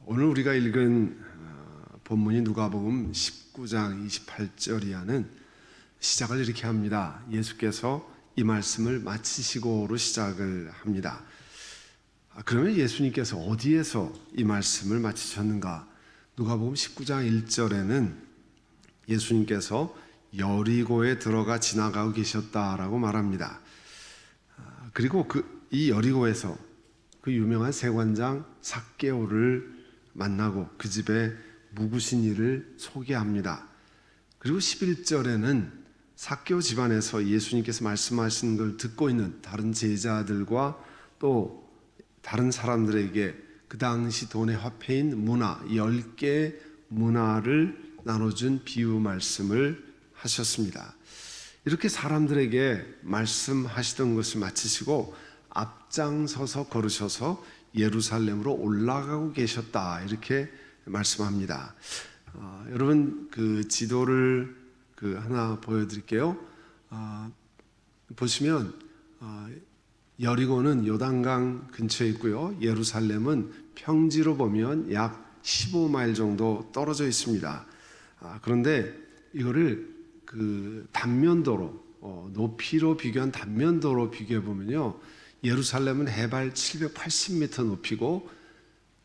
오늘 우리가 읽은 본문이 누가복음 19장 28절이라는 시작을 이렇게 합니다. 예수께서 이 말씀을 마치시고로 시작을 합니다. 그러면 예수님께서 어디에서 이 말씀을 마치셨는가? 누가복음 19장 1절에는 예수님께서 여리고에 들어가 지나가고 계셨다라고 말합니다. 그리고 이 여리고에서 그 유명한 세관장 삭개오를 만나고 그 집에 묵으신 이를 소개합니다. 그리고 11절에는 삭개오 집안에서 예수님께서 말씀하신 걸 듣고 있는 다른 제자들과 또 다른 사람들에게 그 당시 돈의 화폐인 문화 10개의 문화를 나눠준 비유 말씀을 하셨습니다. 이렇게 사람들에게 말씀하시던 것을 마치시고 앞장서서 걸으셔서 예루살렘으로 올라가고 계셨다, 이렇게 말씀합니다. 여러분 그 지도를 하나 보여드릴게요. 보시면 여리고는 요단강 근처에 있고요. 예루살렘은 평지로 보면 약 15마일 정도 떨어져 있습니다. 그런데 이거를 그 단면도로, 높이로 비교한 단면도로 비교해 보면요, 예루살렘은 해발 780m 높이고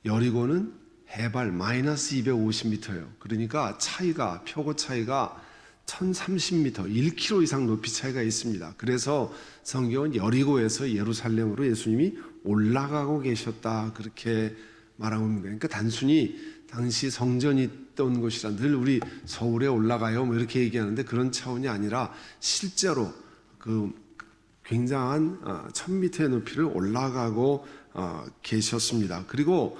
여리고는 해발 마이너스 250m예요. 그러니까 차이가, 표고 차이가 1030m, 1km 이상 높이 차이가 있습니다. 그래서 성경은 여리고에서 예루살렘으로 예수님이 올라가고 계셨다, 그렇게 말하고 있는 거예요. 그러니까 단순히 당시 성전이 있던 곳이라 늘 우리 서울에 올라가요 뭐 이렇게 얘기하는데 그런 차원이 아니라 실제로 그 굉장한 1000m의 높이를 올라가고 계셨습니다. 그리고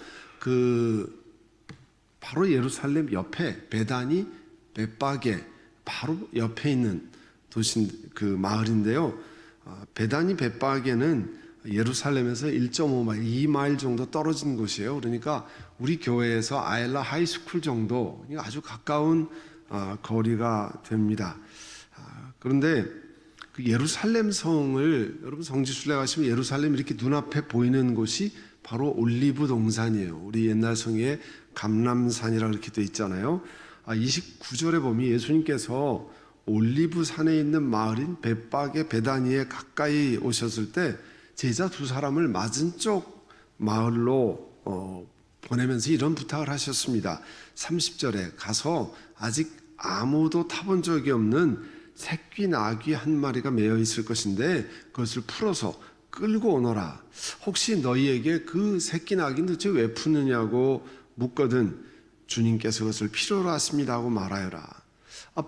바로 예루살렘 옆에 베다니 벳바게 바로 옆에 있는 도시 그 마을인데요. 베다니 벳바게는 예루살렘에서 1.5마일, 2마일 정도 떨어진 곳이에요. 그러니까 우리 교회에서 아엘라 하이스쿨 정도, 아주 가까운 거리가 됩니다. 그런데 그 예루살렘 성을, 여러분 성지순례 가시면 예루살렘 이렇게 눈앞에 보이는 곳이 바로 올리브 동산이에요. 우리 옛날 성에 감람산이라고 이렇게 돼 있잖아요. 29절에 보면 예수님께서 올리브 산에 있는 마을인 벳바게 베다니에 가까이 오셨을 때 제자 두 사람을 맞은 쪽 마을로 보내면서 이런 부탁을 하셨습니다. 30절에 가서 아직 아무도 타본 적이 없는 새끼 나귀 한 마리가 매여 있을 것인데 그것을 풀어서 끌고 오너라. 혹시 너희에게 그 새끼 나귀는 도대체 왜 푸느냐고 묻거든 주님께서 그것을 필요로 하십니다 하고 말하여라.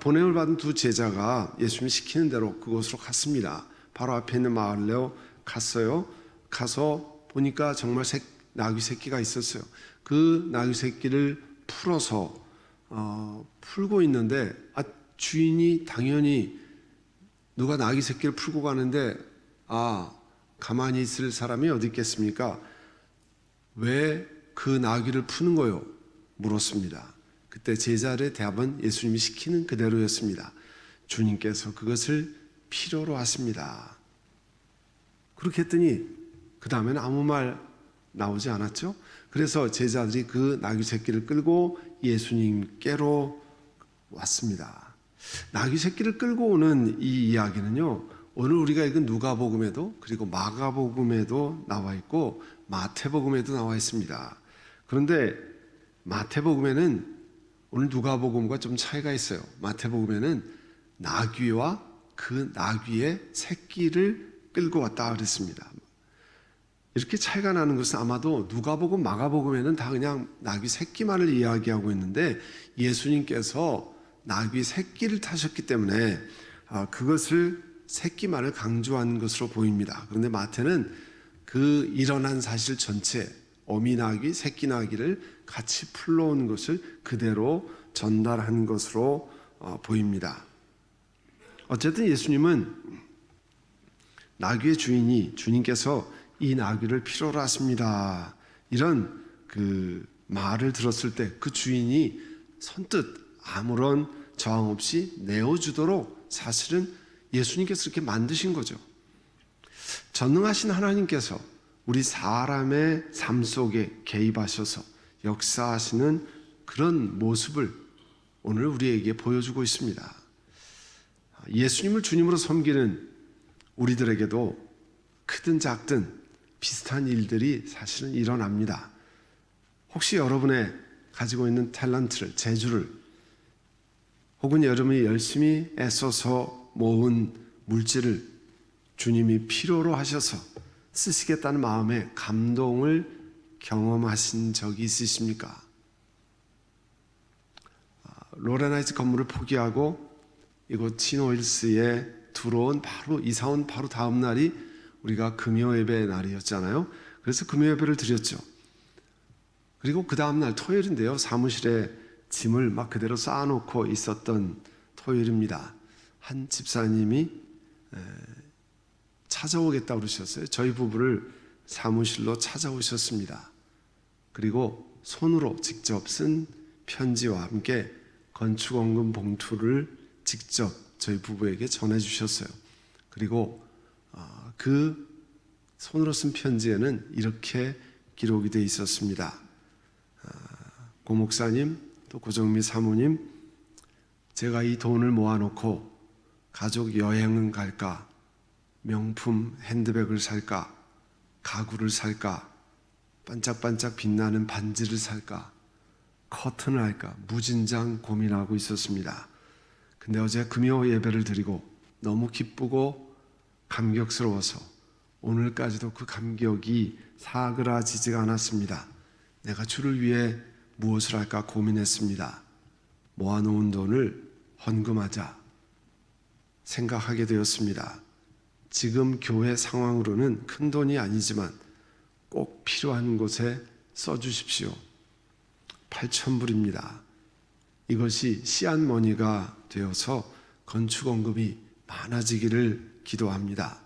보냄을 받은 두 제자가 예수님이 시키는 대로 그곳으로 갔습니다. 바로 앞에 있는 마을로 갔어요. 가서 보니까 정말 나귀 새끼가 있었어요. 그 나귀 새끼를 풀어서 풀고 있는데 주인이 당연히 누가 나귀 새끼를 풀고 가는데 가만히 있을 사람이 어디 있겠습니까? 왜 그 나귀를 푸는 거요? 물었습니다. 그때 제자들의 대답은 예수님이 시키는 그대로였습니다. 주님께서 그것을 필요로 하십니다. 그렇게 했더니 그 다음에는 아무 말 나오지 않았죠. 그래서 제자들이 그 나귀 새끼를 끌고 예수님께로 왔습니다. 나귀 새끼를 끌고 오는 이 이야기는요, 오늘 우리가 읽은 누가복음에도 그리고 마가복음에도 나와 있고 마태복음에도 나와 있습니다. 그런데 마태복음에는 오늘 누가복음과 좀 차이가 있어요. 마태복음에는 나귀와 그 나귀의 새끼를 끌고 왔다 그랬습니다. 이렇게 차이가 나는 것은 아마도 누가복음, 마가복음에는 다 그냥 나귀 새끼만을 이야기하고 있는데 예수님께서 나귀 새끼를 타셨기 때문에 그것을 새끼만을 강조한 것으로 보입니다. 그런데 마태는 그 일어난 사실 전체, 어미 나귀, 새끼 나귀를 같이 풀러온 것을 그대로 전달한 것으로 보입니다. 어쨌든 예수님은 나귀의 주님께서 이 나귀를 필요로 하십니다, 이런 그 말을 들었을 때 그 주인이 선뜻 아무런 저항 없이 내어주도록 사실은 예수님께서 이렇게 만드신 거죠. 전능하신 하나님께서 우리 사람의 삶 속에 개입하셔서 역사하시는 그런 모습을 오늘 우리에게 보여주고 있습니다. 예수님을 주님으로 섬기는 우리들에게도 크든 작든 비슷한 일들이 사실은 일어납니다. 혹시 여러분의 가지고 있는 탤런트를, 재주를, 혹은 여러분이 열심히 애써서 모은 물질을 주님이 필요로 하셔서 쓰시겠다는 마음에 감동을 경험하신 적이 있으십니까? 로레나이즈 건물을 포기하고 이곳 티노힐스에 이사 온 바로 다음 날이 우리가 금요 예배 날이었잖아요. 그래서 금요 예배를 드렸죠. 그리고 그 다음 날 토요일인데요. 사무실에 짐을 막 그대로 쌓아놓고 있었던 토요일입니다. 한 집사님이 찾아오겠다고 그러셨어요. 저희 부부를 사무실로 찾아오셨습니다. 그리고 손으로 직접 쓴 편지와 함께 건축원금 봉투를 직접 저희 부부에게 전해주셨어요. 그리고 그 손으로 쓴 편지에는 이렇게 기록이 되어 있었습니다. 고 목사님, 또 고정미 사모님, 제가 이 돈을 모아놓고 가족 여행은 갈까, 명품 핸드백을 살까, 가구를 살까, 반짝반짝 빛나는 반지를 살까, 커튼을 할까 무진장 고민하고 있었습니다. 근데 어제 금요 예배를 드리고 너무 기쁘고 감격스러워서 오늘까지도 그 감격이 사그라지지가 않았습니다. 내가 주를 위해 무엇을 할까 고민했습니다. 모아놓은 돈을 헌금하자 생각하게 되었습니다. 지금 교회 상황으로는 큰 돈이 아니지만 꼭 필요한 곳에 써주십시오. 8,000불입니다. 이것이 씨앗머니가 되어서 건축원금이 많아지기를 기도합니다.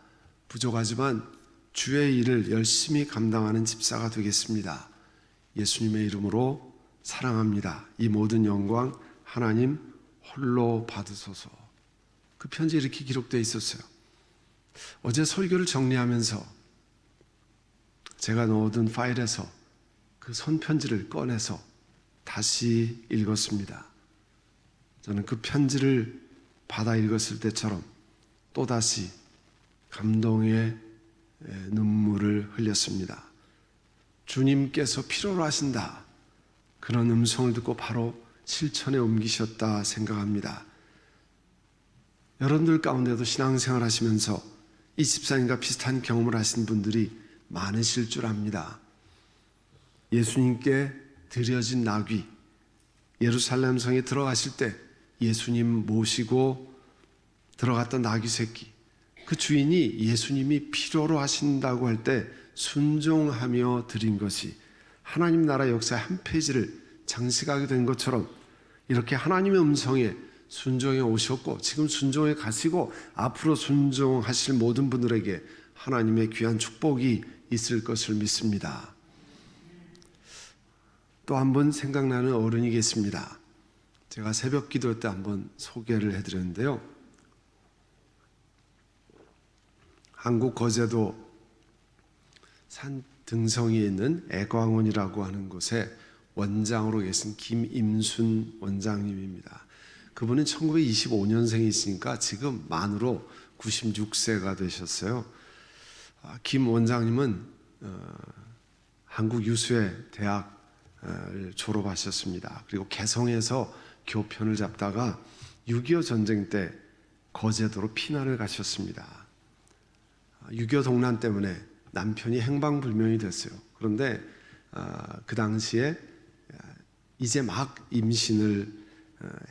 부족하지만 주의 일을 열심히 감당하는 집사가 되겠습니다. 예수님의 이름으로 사랑합니다. 이 모든 영광 하나님 홀로 받으소서. 그 편지에 이렇게 기록되어 있었어요. 어제 설교를 정리하면서 제가 넣어둔 파일에서 그 손편지를 꺼내서 다시 읽었습니다. 저는 그 편지를 받아 읽었을 때처럼 또다시 감동의 눈물을 흘렸습니다. 주님께서 필요로 하신다. 그런 음성을 듣고 바로 실천에 옮기셨다 생각합니다. 여러분들 가운데도 신앙생활 하시면서 이 집사님과 비슷한 경험을 하신 분들이 많으실 줄 압니다. 예수님께 드려진 나귀, 예루살렘 성에 들어가실 때 예수님 모시고 들어갔던 나귀 새끼, 그 주인이 예수님이 필요로 하신다고 할 때 순종하며 드린 것이 하나님 나라 역사의 한 페이지를 장식하게 된 것처럼 이렇게 하나님의 음성에 순종해 오셨고 지금 순종해 가시고 앞으로 순종하실 모든 분들에게 하나님의 귀한 축복이 있을 것을 믿습니다. 또 한 번 생각나는 어른이 계십니다. 제가 새벽 기도 때 한번 소개를 해드렸는데요. 한국 거제도 산 등성이에 있는 애광원이라고 하는 곳에 원장으로 계신 김임순 원장님입니다. 그분은 1925년생이시니까 지금 만으로 96세가 되셨어요. 김 원장님은 한국 유수의 대학을 졸업하셨습니다. 그리고 개성에서 교편을 잡다가 6.25 전쟁 때 거제도로 피난을 가셨습니다. 6.25 동란 때문에 남편이 행방불명이 됐어요. 그런데 그 당시에 이제 막 임신을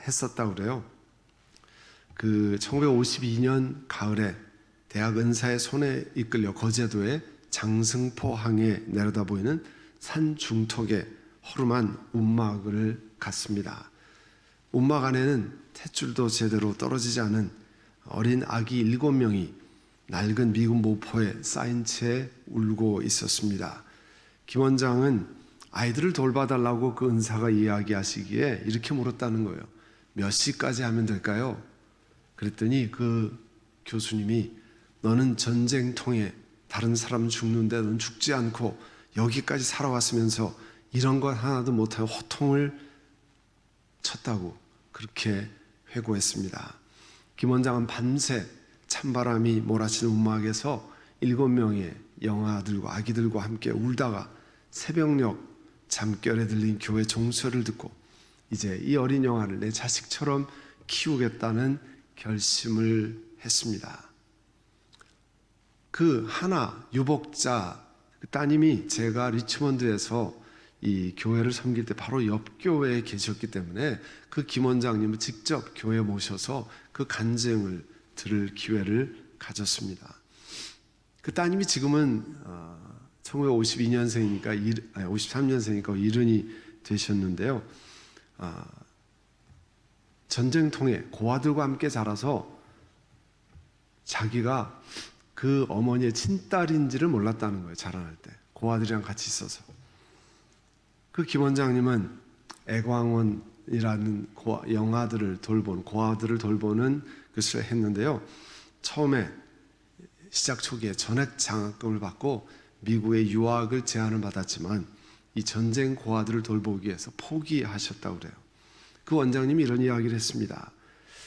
했었다고 그래요. 그 1952년 가을에 대학 은사의 손에 이끌려 거제도의 장승포항에 내려다 보이는 산 중턱에 허름한 움막을 갔습니다. 움막 안에는 탯줄도 제대로 떨어지지 않은 어린 아기 7명이 낡은 미군 모포에 쌓인 채 울고 있었습니다. 김 원장은 아이들을 돌봐달라고 그 은사가 이야기하시기에 이렇게 물었다는 거예요. 몇 시까지 하면 될까요? 그랬더니 그 교수님이 너는 전쟁통에 다른 사람 죽는데 넌 죽지 않고 여기까지 살아왔으면서 이런 것 하나도 못하고 호통을 쳤다고 그렇게 회고했습니다. 김 원장은 밤새 찬바람이 몰아치는 움막에서 7명의 영아들과 아기들과 함께 울다가 새벽녘 잠결에 들린 교회 종소리를 듣고 이제 이 어린 영아를 내 자식처럼 키우겠다는 결심을 했습니다. 그 하나 유복자 그 따님이 제가 리치몬드에서 이 교회를 섬길 때 바로 옆 교회에 계셨기 때문에 그 김 원장님을 직접 교회에 모셔서 그 간증을 들을 기회를 가졌습니다. 그 따님이 지금은 1952년생이니까 53년생이니까 이른이 되셨는데요. 전쟁통에 고아들과 함께 자라서 자기가 그 어머니의 친딸인지를 몰랐다는 거예요. 자라날 때 고아들이랑 같이 있어서. 그 김 원장님은 애광원이라는 영아들을 돌보는 고아들을 돌보는 것을 했는데요. 처음에 시작 초기에 전액 장학금을 받고 미국의 유학을 제안을 받았지만 이 전쟁 고아들을 돌보기 위해서 포기하셨다고 그래요. 그 원장님이 이런 이야기를 했습니다.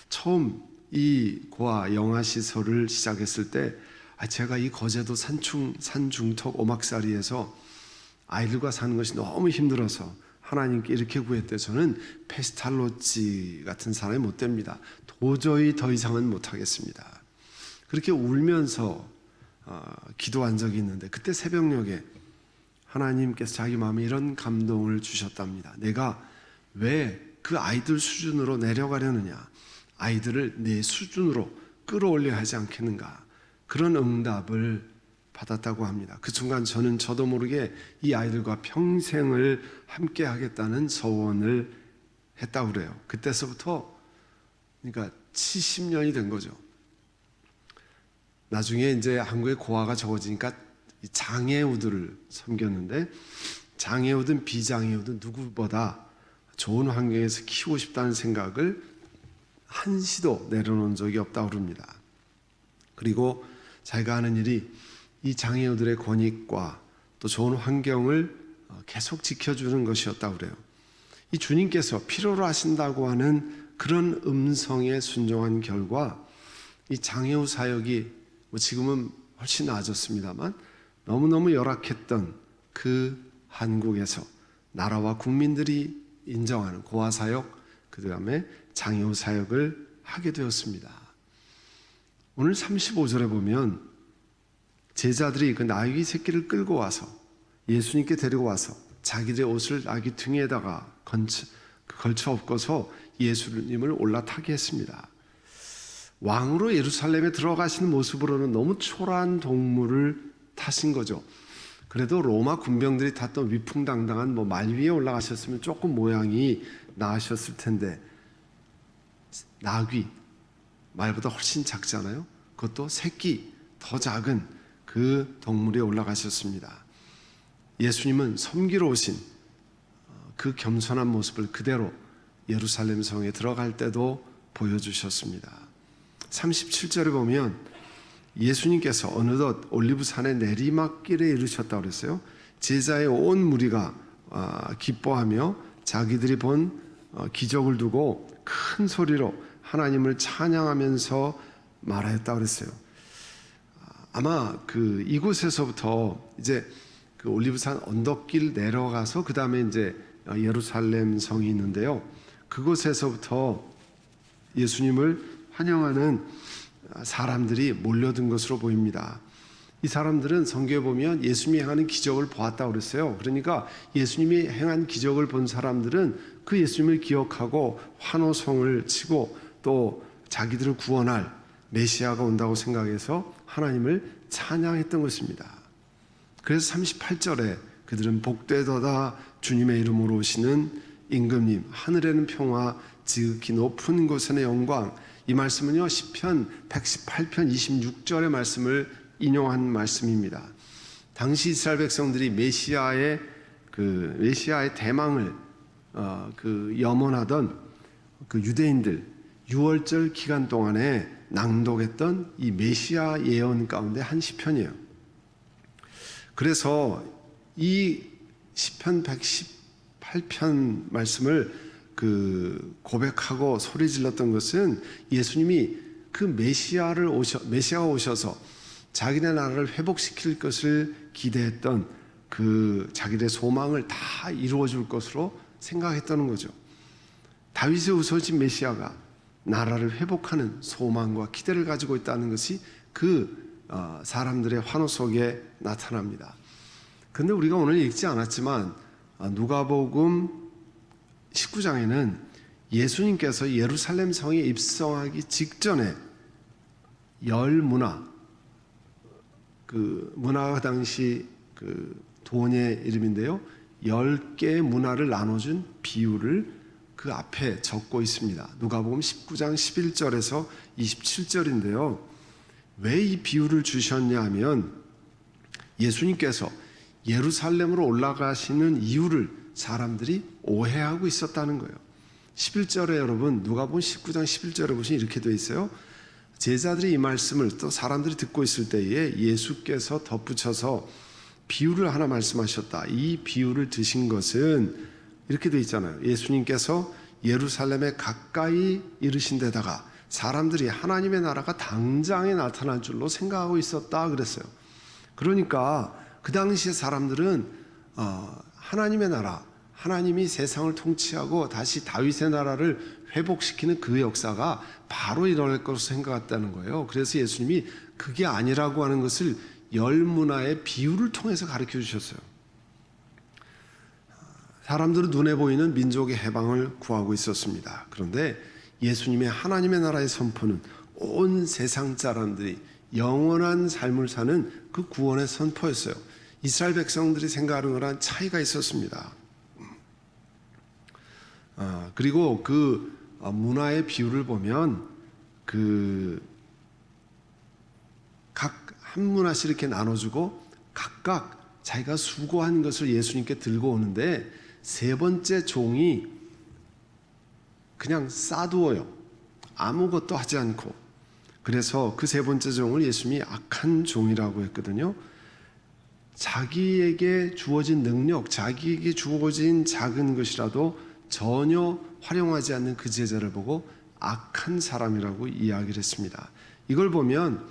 처음 이 고아 영아 시설을 시작했을 때 제가 이 거제도 산중턱 오막살이에서 아이들과 사는 것이 너무 힘들어서 하나님께 이렇게 구했대. 저는 페스탈로치 같은 사람이 못 됩니다. 도저히 더 이상은 못하겠습니다. 그렇게 울면서 기도한 적이 있는데 그때 새벽녘에 하나님께서 자기 마음에 이런 감동을 주셨답니다. 내가 왜 그 아이들 수준으로 내려가려느냐, 아이들을 내 수준으로 끌어올려야 하지 않겠는가, 그런 응답을 받았다고 합니다. 그 순간 저도 모르게 이 아이들과 평생을 함께 하겠다는 서원을 했다고 그래요. 그때서부터 그러니까 70년이 된 거죠. 나중에 이제 한국에 고아가 적어지니까 장애우들을 섬겼는데, 장애우든 비장애우든 누구보다 좋은 환경에서 키우고 싶다는 생각을 한시도 내려놓은 적이 없다고 그럽니다. 그리고 자기가 하는 일이 이 장애우들의 권익과 또 좋은 환경을 계속 지켜주는 것이었다고 그래요. 이 주님께서 필요로 하신다고 하는 그런 음성에 순종한 결과 이 장애우 사역이 지금은 훨씬 나아졌습니다만 너무너무 열악했던 그 한국에서 나라와 국민들이 인정하는 고아 사역, 그 다음에 장애우 사역을 하게 되었습니다. 오늘 35절에 보면 제자들이 그 나귀 새끼를 끌고 와서 예수님께 데리고 와서 자기들의 옷을 나귀 등에다가 걸쳐 엎고서 예수님을 올라타게 했습니다. 왕으로 예루살렘에 들어가시는 모습으로는 너무 초라한 동물을 타신 거죠. 그래도 로마 군병들이 탔던 위풍당당한 말 위에 올라가셨으면 조금 모양이 나으셨을 텐데, 나귀, 말보다 훨씬 작잖아요. 그것도 새끼, 더 작은 그 동물에 올라가셨습니다. 예수님은 섬기러 오신 그 겸손한 모습을 그대로 예루살렘 성에 들어갈 때도 보여주셨습니다. 37절에 보면 예수님께서 어느덧 올리브산의 내리막길에 이르셨다고 그랬어요. 제자의 온 무리가 기뻐하며 자기들이 본 기적을 두고 큰 소리로 하나님을 찬양하면서 말하였다고 그랬어요. 아마 이곳에서부터 이제 그 올리브산 언덕길 내려가서 그 다음에 이제 예루살렘 성이 있는데요. 그곳에서부터 예수님을 환영하는 사람들이 몰려든 것으로 보입니다. 이 사람들은 성경에 보면 예수님이 행하는 기적을 보았다고 그랬어요. 그러니까 예수님이 행한 기적을 본 사람들은 그 예수님을 기억하고 환호성을 치고 또 자기들을 구원할 메시아가 온다고 생각해서 하나님을 찬양했던 것입니다. 그래서 38절에 그들은 복되도다 주님의 이름으로 오시는 임금님, 하늘에는 평화, 지극히 높은 곳에는 영광. 이 말씀은요, 시편 118편 26절의 말씀을 인용한 말씀입니다. 당시 이스라엘 백성들이 메시아의 대망을 염원하던 그 유대인들 6월절 기간 동안에 낭독했던 이 메시아 예언 가운데 한 시편이에요. 그래서 이 시편 118편 말씀을 고백하고 소리 질렀던 것은 예수님이 그 메시아가 오셔서 자기네 나라를 회복시킬 것을 기대했던 자기들의 소망을 다 이루어줄 것으로 생각했다는 거죠. 다윗의 우서진 메시아가 나라를 회복하는 소망과 기대를 가지고 있다는 것이 사람들의 환호 속에 나타납니다. 그런데 우리가 오늘 읽지 않았지만 누가복음 19장에는 예수님께서 예루살렘 성에 입성하기 직전에 문화가 당시 돈의 이름인데요, 10개의 문화를 나눠준 비유를 그 앞에 적고 있습니다. 누가복음 19장 11절에서 27절인데요. 왜 이 비유를 주셨냐 하면 예수님께서 예루살렘으로 올라가시는 이유를 사람들이 오해하고 있었다는 거예요. 11절에 여러분, 누가복음 19장 11절에 보시면 이렇게 되어 있어요. 제자들이 이 말씀을 또 사람들이 듣고 있을 때에 예수께서 덧붙여서 비유를 하나 말씀하셨다. 이 비유를 드신 것은 이렇게 되어 있잖아요. 예수님께서 예루살렘에 가까이 이르신 데다가 사람들이 하나님의 나라가 당장에 나타날 줄로 생각하고 있었다 그랬어요. 그러니까 그 당시에 사람들은 하나님의 나라, 하나님이 세상을 통치하고 다시 다윗의 나라를 회복시키는 그 역사가 바로 일어날 것으로 생각했다는 거예요. 그래서 예수님이 그게 아니라고 하는 것을 10문화의 비유를 통해서 가르쳐 주셨어요. 사람들은 눈에 보이는 민족의 해방을 구하고 있었습니다. 그런데 예수님의 하나님의 나라의 선포는 온 세상 사람들이 영원한 삶을 사는 그 구원의 선포였어요. 이스라엘 백성들이 생각하는 거랑 차이가 있었습니다. 그리고 문화의 비유를 보면 각 한 문화씩 이렇게 나눠주고 각각 자기가 수고한 것을 예수님께 들고 오는데 세 번째 종이 그냥 싸두어요. 아무것도 하지 않고. 그래서 그 세 번째 종을 예수님이 악한 종이라고 했거든요. 자기에게 주어진 능력, 자기에게 주어진 작은 것이라도 전혀 활용하지 않는 그 제자를 보고 악한 사람이라고 이야기를 했습니다. 이걸 보면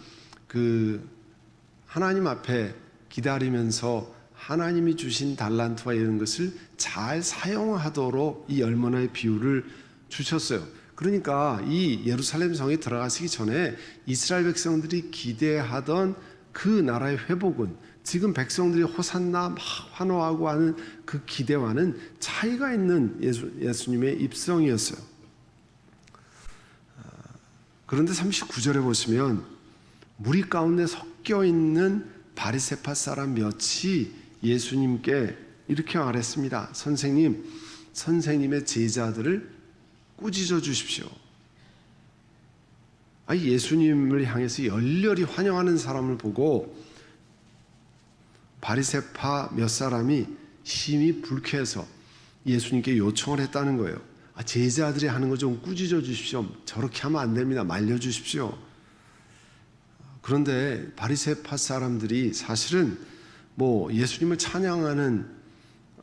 하나님 앞에 기다리면서 하나님이 주신 달란트와 이런 것을 잘 사용하도록 이 10문화의 비유를 주셨어요. 그러니까 이 예루살렘 성에 들어가시기 전에 이스라엘 백성들이 기대하던 그 나라의 회복은 지금 백성들이 호산나 막 환호하고 하는 그 기대와는 차이가 있는 예수님의 입성이었어요. 그런데 39절에 보시면 무리 가운데 섞여 있는 바리새파 사람 몇이 예수님께 이렇게 말했습니다. 선생님의 제자들을 꾸짖어 주십시오. 예수님을 향해서 열렬히 환영하는 사람을 보고 바리새파 몇 사람이 심히 불쾌해서 예수님께 요청을 했다는 거예요. 제자들이 하는 거 좀 꾸짖어 주십시오. 저렇게 하면 안 됩니다. 말려 주십시오. 그런데 바리새파 사람들이 사실은 예수님을 찬양하는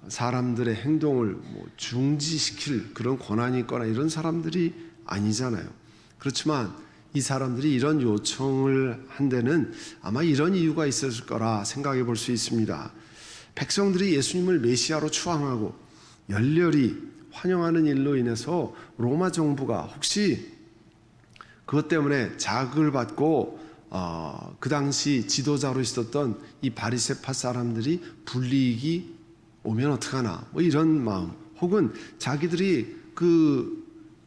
사람들의 행동을 중지시킬 그런 권한이 있거나 이런 사람들이 아니잖아요. 그렇지만 이 사람들이 이런 요청을 한 데는 아마 이런 이유가 있었을 거라 생각해 볼 수 있습니다. 백성들이 예수님을 메시아로 추앙하고 열렬히 환영하는 일로 인해서 로마 정부가 혹시 그것 때문에 자극을 받고 그 당시 지도자로 있었던 이 바리새파 사람들이 불이익이 오면 어떡하나 이런 마음, 혹은 자기들이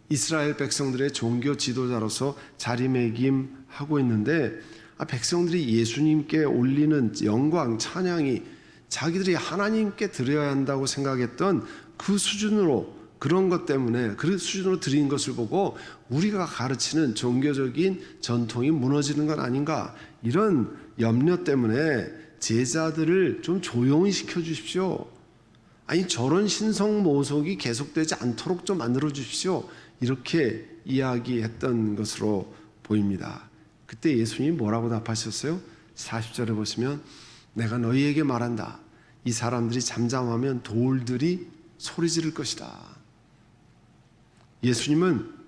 이스라엘 백성들의 종교 지도자로서 자리매김하고 있는데 백성들이 예수님께 올리는 영광, 찬양이 자기들이 하나님께 드려야 한다고 생각했던 그 수준으로, 그런 것 때문에 그 수준으로 드린 것을 보고 우리가 가르치는 종교적인 전통이 무너지는 건 아닌가, 이런 염려 때문에 제자들을 좀 조용히 시켜주십시오. 저런 신성모독이 계속되지 않도록 좀 만들어 주십시오. 이렇게 이야기했던 것으로 보입니다. 그때 예수님이 뭐라고 답하셨어요? 40절에 보시면 내가 너희에게 말한다. 이 사람들이 잠잠하면 돌들이 소리 지를 것이다. 예수님은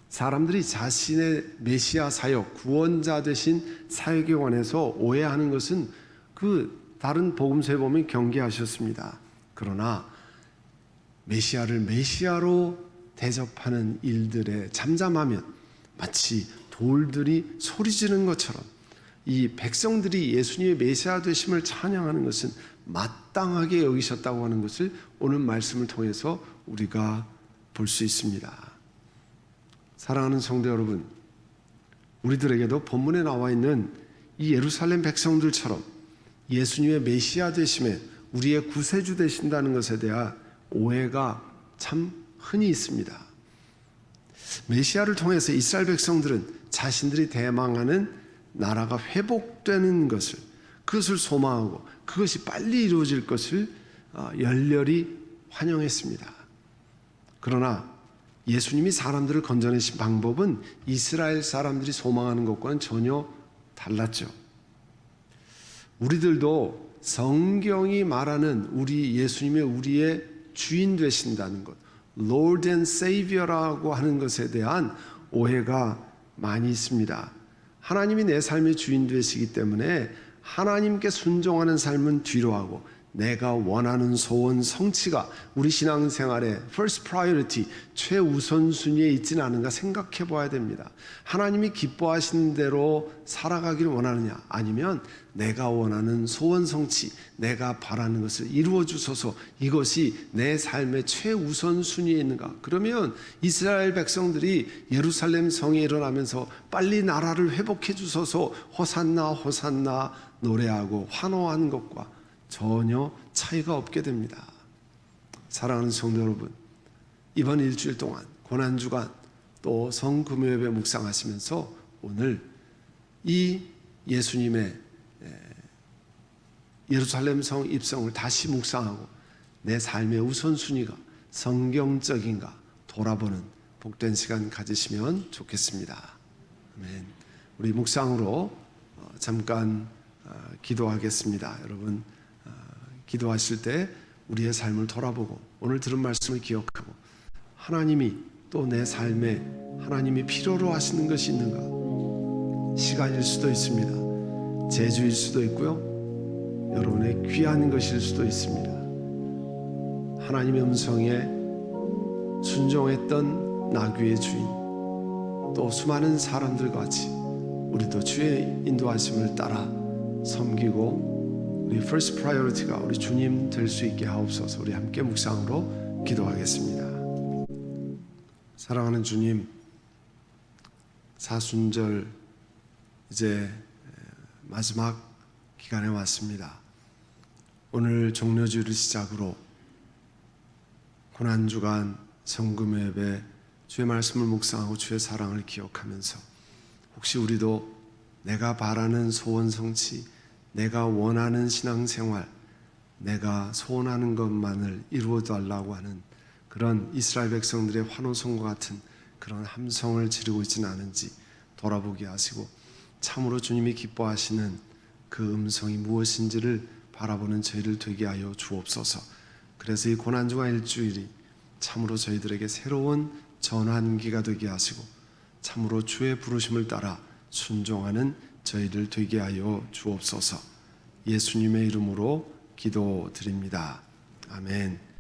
사람들이 자신의 메시아 사역, 구원자 되신 사역에 관해서 오해하는 것은 그 다른 복음서에 보면 경계하셨습니다. 그러나 메시아를 메시아로 대접하는 일들에 잠잠하면 마치 돌들이 소리 지르는 것처럼 이 백성들이 예수님의 메시아 되심을 찬양하는 것은 마땅하게 여기셨다고 하는 것을 오늘 말씀을 통해서 우리가 볼 수 있습니다. 사랑하는 성도 여러분, 우리들에게도 본문에 나와 있는 이 예루살렘 백성들처럼 예수님의 메시아 되심에 우리의 구세주 되신다는 것에 대한 오해가 참 흔히 있습니다. 메시아를 통해서 이스라엘 백성들은 자신들이 대망하는 나라가 회복되는 것을, 그것을 소망하고 그것이 빨리 이루어질 것을 열렬히 환영했습니다. 그러나 예수님이 사람들을 건져내신 방법은 이스라엘 사람들이 소망하는 것과는 전혀 달랐죠. 우리들도 성경이 말하는 우리 예수님의 우리의 주인 되신다는 것, Lord and Savior라고 하는 것에 대한 오해가 많이 있습니다. 하나님이 내 삶의 주인 되시기 때문에 하나님께 순종하는 삶은 뒤로 하고 내가 원하는 소원 성취가 우리 신앙생활의 first priority, 최우선순위에 있지는 않은가 생각해 봐야 됩니다. 하나님이 기뻐하시는 대로 살아가기를 원하느냐, 아니면 내가 원하는 소원 성취, 내가 바라는 것을 이루어 주소서, 이것이 내 삶의 최우선순위에 있는가? 그러면 이스라엘 백성들이 예루살렘 성에 일어나면서 빨리 나라를 회복해 주소서 호산나 호산나 노래하고 환호하는 것과 전혀 차이가 없게 됩니다. 사랑하는 성도 여러분, 이번 일주일 동안 고난주간 또 성금요예배 묵상하시면서 오늘 이 예수님의 예루살렘 성 입성을 다시 묵상하고 내 삶의 우선순위가 성경적인가 돌아보는 복된 시간 가지시면 좋겠습니다. 아멘. 우리 묵상으로 잠깐 기도하겠습니다. 여러분, 기도하실 때 우리의 삶을 돌아보고 오늘 들은 말씀을 기억하고 하나님이 또 내 삶에 하나님이 필요로 하시는 것이 있는가? 시간일 수도 있습니다. 재주일 수도 있고요. 여러분의 귀한 것일 수도 있습니다. 하나님의 음성에 순종했던 나귀의 주인, 또 수많은 사람들과 같이 우리도 주의 인도하심을 따라 섬기고 우리 first priority가 우리 주님 될 수 있게 하옵소서. 우리 함께 묵상으로 기도하겠습니다. 사랑하는 주님, 사순절 이제 마지막 기간에 왔습니다. 오늘 종려주일을 시작으로 고난주간 성금요예배 주의 말씀을 묵상하고 주의 사랑을 기억하면서 혹시 우리도 내가 바라는 소원 성취, 내가 원하는 신앙생활, 내가 소원하는 것만을 이루어 달라고 하는 그런 이스라엘 백성들의 환호성과 같은 그런 함성을 지르고 있지는 않은지 돌아보게 하시고 참으로 주님이 기뻐하시는 그 음성이 무엇인지를 바라보는 저희를 되게 하여 주옵소서. 그래서 이 고난주간 일주일이 참으로 저희들에게 새로운 전환기가 되게 하시고 참으로 주의 부르심을 따라 순종하는 저희를 되게 하여 주옵소서. 예수님의 이름으로 기도드립니다. 아멘.